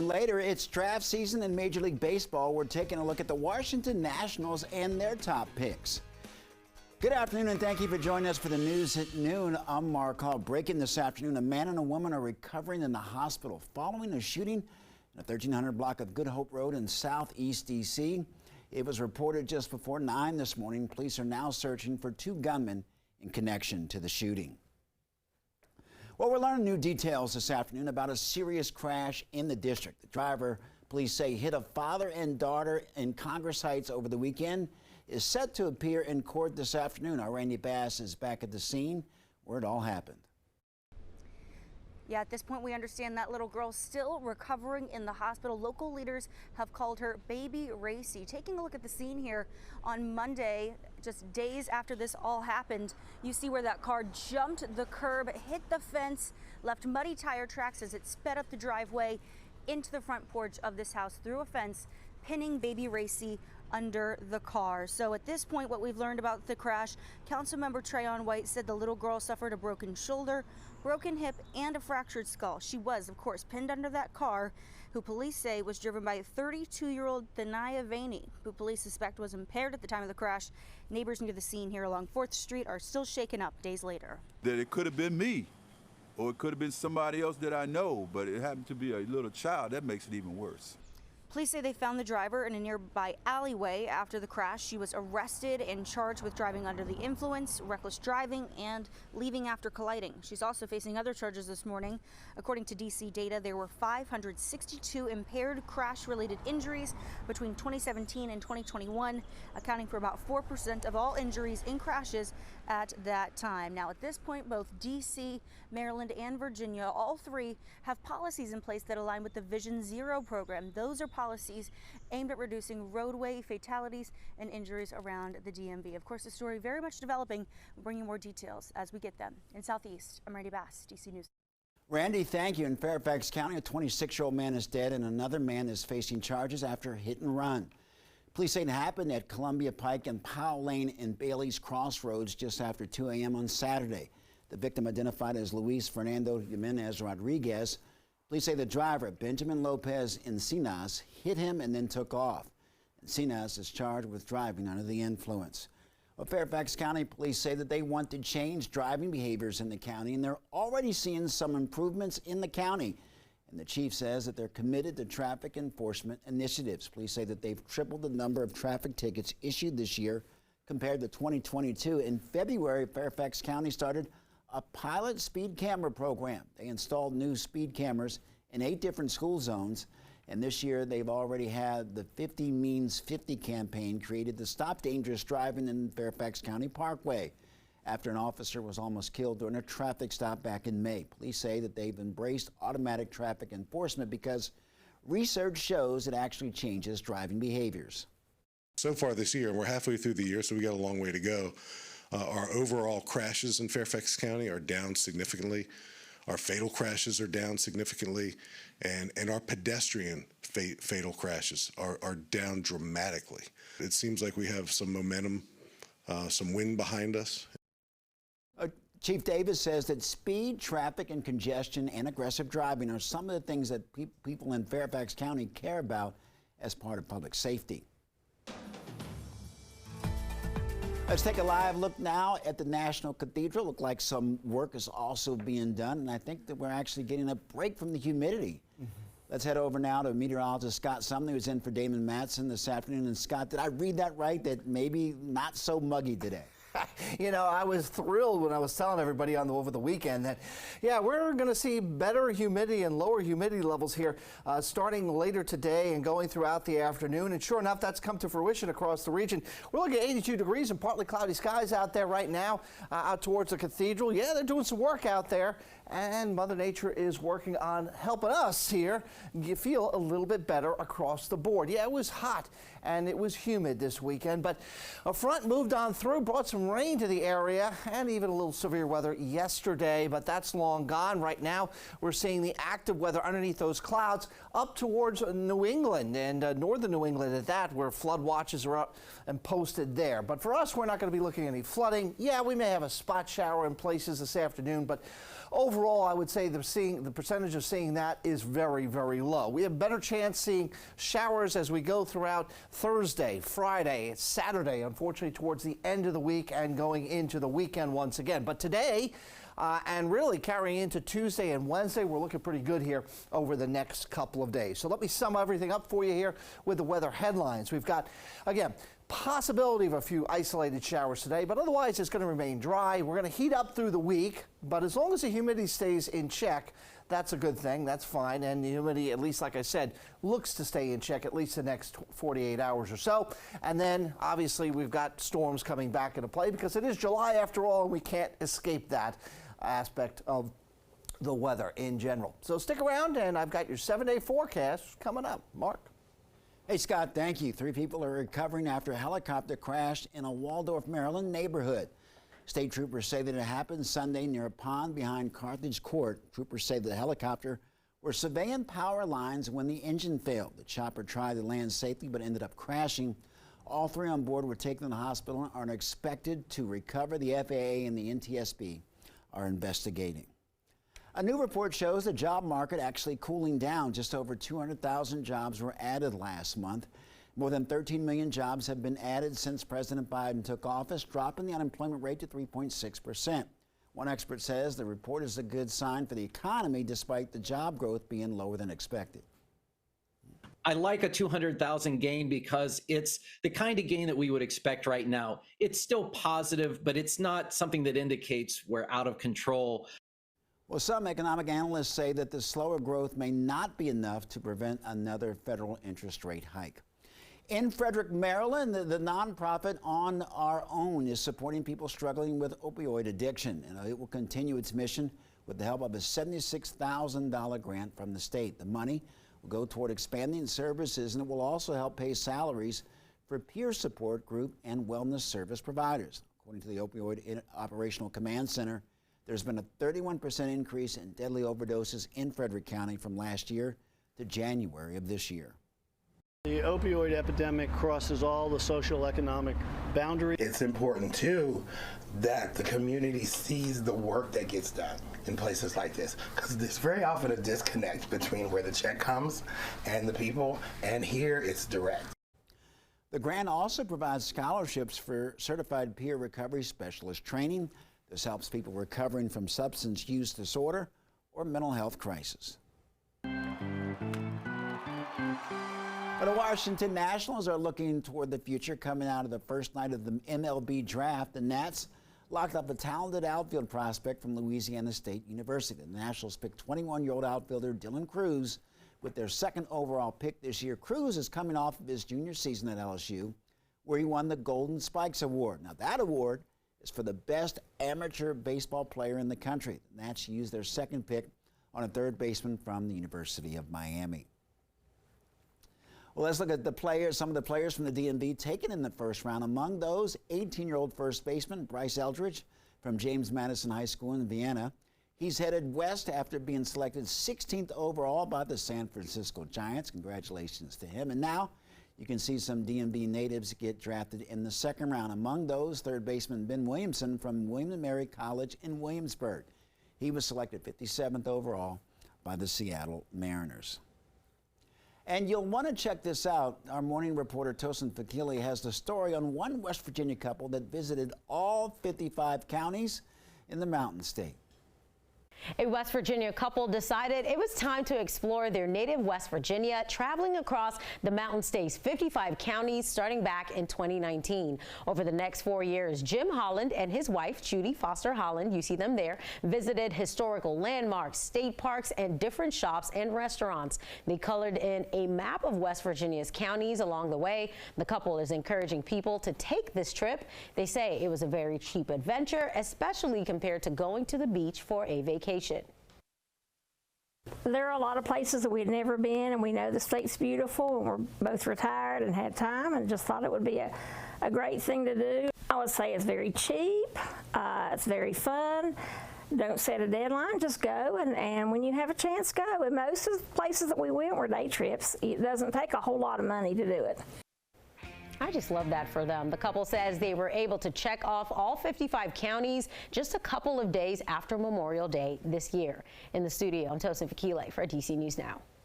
And later, it's draft season in Major League Baseball. We're taking a look at the Washington Nationals and their top picks. Good afternoon, and thank you for joining us for the news at noon. I'm Mark Hall. Breaking this afternoon, a man and a woman are recovering in the hospital following a shooting in a 1300 block of Good Hope Road in southeast D.C. It was reported just before 9 this morning. Police are now searching for two gunmen in connection to the shooting. Well, we're learning new details this afternoon about a serious crash in the district. The driver, police say, hit a father and daughter in Congress Heights over the weekend, is set to appear in court this afternoon. Our Randy Bass is back at the scene where it all happened. Yeah, at this point, we understand that little girl still recovering in the hospital. Local leaders have called her Baby Racy. Taking a look at the scene here on Monday, just days after this all happened, you see where that car jumped the curb, hit the fence, left muddy tire tracks as it sped up the driveway into the front porch of this house through a fence, pinning Baby Racy under the car. So at this point, what we've learned about the crash, Councilmember Trayon White said the little girl suffered a broken shoulder, broken hip, and a fractured skull. She was, of course, pinned under that car, who police say was driven by 32-year-old Thania Vaney, who police suspect was impaired at the time of the crash. Neighbors near the scene here along 4th Street are still shaken up days later. That it could have been me, or it could have been somebody else that I know, but it happened to be a little child. That makes it even worse. Police say they found the driver in a nearby alleyway after the crash. She was arrested and charged with driving under the influence, reckless driving, and leaving after colliding. She's also facing other charges this morning. According to DC data, there were 562 impaired crash-related injuries between 2017 and 2021, accounting for about 4% of all injuries in crashes at that time. Now, at this point, both DC, Maryland, and Virginia, all three have policies in place that align with the Vision Zero program. Those are policies aimed at reducing roadway fatalities and injuries around the DMV. Of course, the story very much developing. We'll bring you more details as we get them. In Southeast, I'm Randy Bass, DC News. Randy, thank you. In Fairfax County, a 26-year-old man is dead and another man is facing charges after a hit and run. Police say it happened at Columbia Pike and Powell Lane in Bailey's Crossroads just after 2 a.m. on Saturday. The victim, identified as Luis Fernando Jimenez Rodriguez. Police say the driver, Benjamin Lopez Encinas, hit him and then took off. Encinas is charged with driving under the influence. Well, Fairfax County police say that they want to change driving behaviors in the county, and they're already seeing some improvements in the county. And the chief says that they're committed to traffic enforcement initiatives. Police say that they've tripled the number of traffic tickets issued this year compared to 2022. In February, Fairfax County started a pilot speed camera program. They installed new speed cameras in 8 different school zones. And this year, they've already had the 50 Means 50 campaign created to stop dangerous driving in Fairfax County Parkway after an officer was almost killed during a traffic stop back in May. Police say that they've embraced automatic traffic enforcement because research shows it actually changes driving behaviors. So far this year, and we're halfway through the year, so we got a long way to go, our overall crashes in Fairfax County are down significantly. Our fatal crashes are down significantly, and our pedestrian fatal crashes are down dramatically. It seems like we have some momentum, some wind behind us. Chief Davis says that speed, traffic, and congestion and aggressive driving are some of the things that people in Fairfax County care about as part of public safety. Let's take a live look now at the National Cathedral. Look like some work is also being done, and I think that we're actually getting a break from the humidity. Let's head over now to meteorologist Scott Sumner, who's in for Damon Matson this afternoon. And Scott, did I read that right, that maybe not so muggy today? You know, I was thrilled when I was telling everybody over the weekend that, yeah, we're going to see better humidity and lower humidity levels here starting later today and going throughout the afternoon. And sure enough, that's come to fruition across the region. We're looking at 82 degrees and partly cloudy skies out there right now out towards the cathedral. Yeah, they're doing some work out there. And Mother Nature is working on helping us here feel a little bit better across the board. Yeah, it was hot and it was humid this weekend, but a front moved on through, brought some rain to the area and even a little severe weather yesterday, but that's long gone. Right now, we're seeing the active weather underneath those clouds up towards New England and northern New England at that, where flood watches are up and posted there. But for us, we're not going to be looking at any flooding. Yeah, we may have a spot shower in places this afternoon, but overall, I would say the percentage of seeing that is very, very low. We have a better chance seeing showers as we go throughout Thursday, Friday, Saturday, unfortunately towards the end of the week and going into the weekend once again. But today, and really carrying into Tuesday and Wednesday, we're looking pretty good here over the next couple of days. So let me sum everything up for you here with the weather headlines. We've got, again, possibility of a few isolated showers today, but otherwise it's going to remain dry. We're going to heat up through the week, but as long as the humidity stays in check, that's a good thing. That's fine. And the humidity, at least like I said, looks to stay in check at least the next 48 hours or so. And then obviously we've got storms coming back into play because it is July after all, and we can't escape that aspect of the weather in general. So stick around, and I've got your 7-day forecast coming up. Mark? Hey, Scott, thank you. 3 people are recovering after a helicopter crashed in a Waldorf, Maryland neighborhood. State troopers say that it happened Sunday near a pond behind Carthage Court. Troopers say the helicopter were surveying power lines when the engine failed. The chopper tried to land safely but ended up crashing. All 3 on board were taken to the hospital and are expected to recover. The FAA and the NTSB are investigating. A new report shows the job market actually cooling down. Just over 200,000 jobs were added last month. More than 13 million jobs have been added since President Biden took office, dropping the unemployment rate to 3.6%. One expert says the report is a good sign for the economy despite the job growth being lower than expected. I like a 200,000 gain because it's the kind of gain that we would expect right now. It's still positive, but it's not something that indicates we're out of control. Well, some economic analysts say that the slower growth may not be enough to prevent another federal interest rate hike. In Frederick, Maryland, the nonprofit On Our Own is supporting people struggling with opioid addiction, and it will continue its mission with the help of a $76,000 grant from the state. The money will go toward expanding services, and it will also help pay salaries for peer support group and wellness service providers. According to the Opioid Operational Command Center, there's been a 31% increase in deadly overdoses in Frederick County from last year to January of this year. The opioid epidemic crosses all the social economic boundaries. It's important, too, that the community sees the work that gets done in places like this, because there's very often a disconnect between where the check comes and the people, and here it's direct. The grant also provides scholarships for certified peer recovery specialist training. This helps people recovering from substance use disorder or mental health crisis. But the Washington Nationals are looking toward the future. Coming out of the first night of the MLB draft, the Nats locked up a talented outfield prospect from Louisiana State University. The Nationals picked 21-year-old outfielder Dylan Crews with their second overall pick this year. Crews is coming off of his junior season at LSU, where he won the Golden Spikes Award. Now, that award is for the best amateur baseball player in the country. The Nats used their second pick on a third baseman from the University of Miami. Well, let's look at the players, some of the players from the DMV taken in the first round. Among those, 18-year-old first baseman Bryce Eldridge from James Madison High School in Vienna. He's headed west after being selected 16th overall by the San Francisco Giants. Congratulations to him. And now you can see some DMV natives get drafted in the second round. Among those, third baseman Ben Williamson from William & Mary College in Williamsburg. He was selected 57th overall by the Seattle Mariners. And you'll want to check this out. Our morning reporter Tosin Fakili has the story on one West Virginia couple that visited all 55 counties in the Mountain State. A West Virginia couple decided it was time to explore their native West Virginia, traveling across the Mountain State's 55 counties starting back in 2019. Over the next 4 years, Jim Holland and his wife, Judy Foster Holland, you see them there, visited historical landmarks, state parks, and different shops and restaurants. They colored in a map of West Virginia's counties along the way. The couple is encouraging people to take this trip. They say it was a very cheap adventure, especially compared to going to the beach for a vacation. There are a lot of places that we'd never been, and we know the state's beautiful, and we're both retired and had time and just thought it would be a great thing to do. I would say it's very cheap, it's very fun. Don't set a deadline, just go, and when you have a chance, go. And most of the places that we went were day trips. It doesn't take a whole lot of money to do it. I just love that for them. The couple says they were able to check off all 55 counties just a couple of days after Memorial Day this year. In the studio, I'm Tosin Fakile for DC News Now.